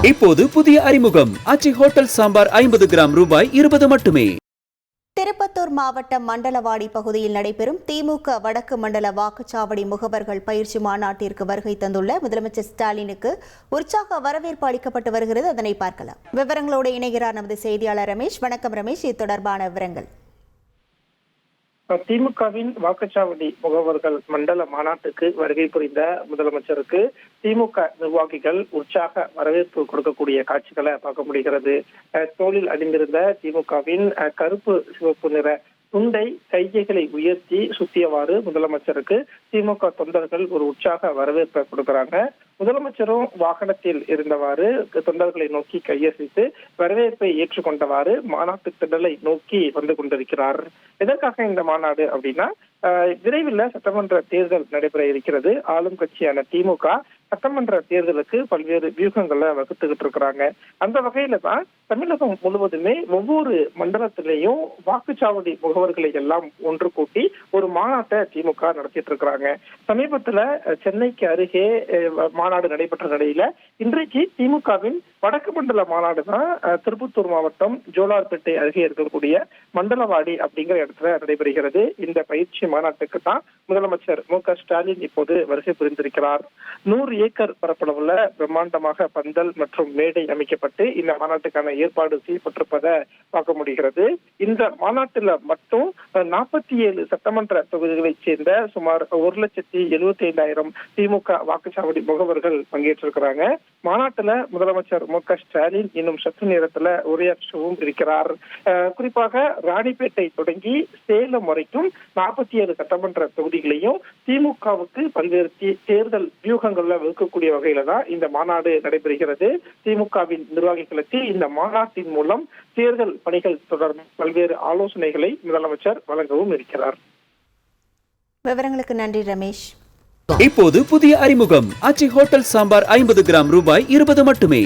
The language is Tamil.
இப்போது புதிய அறிமுகம் ஆச்சி ஹோட்டல் சாம்பார் 50 கிராம் ரூபாய் 20 மட்டுமே. திருப்பத்தூர் மாவட்டம் மண்டலவாடி பகுதியில் நடைபெறும் திமுக வடக்கு மண்டல வாக்குச்சாவடி முகவர்கள் பயிற்சி மாநாட்டிற்கு வருகை தந்துள்ள முதலமைச்சர் ஸ்டாலினுக்கு உற்சாக வரவேற்பு அளிக்கப்பட்டு வருகிறது. அதனை பார்க்கலாம். விவரங்களோடு இணைகிறார் நமது செய்தியாளர் ரமேஷ். வணக்கம் ரமேஷ், இது தொடர்பான விவரங்கள். திமுகவின் வாக்குச்சாவடி முகவர்கள் மண்டல மாநாட்டுக்கு வருகை புரிந்த முதலமைச்சருக்கு திமுக நிர்வாகிகள் உற்சாக வரவேற்பு கொடுக்கக்கூடிய காட்சிகளை பார்க்க முடிகிறது. தோளில் அணிந்திருந்த திமுகவின் கருப்பு சிவப்பு நிற துண்டை கைகைகளை உயர்த்தி சுத்தியவாறு முதலமைச்சருக்கு திமுக தொண்டர்கள் ஒரு உற்சாக வரவேற்பை கொடுக்கிறாங்க. முதலமைச்சரும் வாகனத்தில் இருந்தவாறு தொண்டர்களை நோக்கி கையசைத்து வரவேற்பை ஏற்றுக்கொண்டவாறு மாநாட்டு திடலை நோக்கி வந்து கொண்டிருக்கிறார். எதற்காக இந்த மாநாடு அப்படின்னா, விரைவில் சட்டமன்ற தேர்தல் நடைபெற இருக்கிறது. ஆளும் கட்சியான திமுக சட்டமன்ற தேர்தலுக்கு பல்வேறு வியூகங்களை வகுத்துக்கிட்டு இருக்கிறாங்க. அந்த வகையில தான் தமிழகம் முழுவதுமே ஒவ்வொரு மண்டலத்திலையும் வாக்குச்சாவடி முகவர்களை எல்லாம் ஒன்று கூட்டி ஒரு மாநாட்டை திமுக நடத்திட்டு இருக்கிறாங்க. சமீபத்துல சென்னைக்கு அருகே மாநாடு நடைபெற்ற நிலையில இன்றைக்கு திமுகவின் வடக்கு மண்டல மாநாடு தான் திருப்பத்தூர் மாவட்டம் ஜோலார்பேட்டை அருகே இருக்கக்கூடிய மண்டலவாடி அப்படிங்கிற இடத்துல நடைபெறுகிறது. இந்த பயிற்சி மாநாட்டுக்கு தான் முதலமைச்சர் மு.க.ஸ்டாலின் இப்போது வருகை புரிந்திருக்கிறார். 100 ஏக்கர் பரப்பளவுல பிரம்மாண்டமாக பந்தல் மற்றும் மேடை அமைக்கப்பட்டு இந்த மாநாட்டுக்கான ஏற்பாடு செய்யப்பட்டிருப்பதை பார்க்க முடிகிறது. இந்த மாநாட்டுல மட்டும் 47 சட்டமன்ற தொகுதிகளைச் சேர்ந்த சுமார் 1,75,000 திமுக வாக்குச்சாவடி முகவர்கள் பங்கேற்றிருக்கிறாங்க. மாநாட்டுல முதலமைச்சர் மு.க.ஸ்டாலின் இன்னும் சற்று நேரத்துல உரையாற்றவும் இருக்கிறார். குறிப்பாக ராணிப்பேட்டை தொடங்கி சேலம் வரைக்கும் 47 சட்டமன்ற தொகுதிகளையும் திமுகவுக்கு பல்வேறு தேர்தல் வியூகங்கள்ல வகுக்கக்கூடிய வகையில தான் இந்த மாநாடு நடைபெறுகிறது. திமுகவின் நிர்வாகிகளுக்கு இந்த மாநாட்டின் மூலம் தேர்தல் பணிகள் தொடர்பான பல்வேறு ஆலோசனைகளை முதலமைச்சர் வழங்கவும் இருக்கிறார். விவரங்களுக்கு நன்றி ரமேஷ். இப்போது புதிய அறிமுகம் ஆச்சி ஹோட்டல் சாம்பார் 50 கிராம் ரூபாய் 20 மட்டுமே.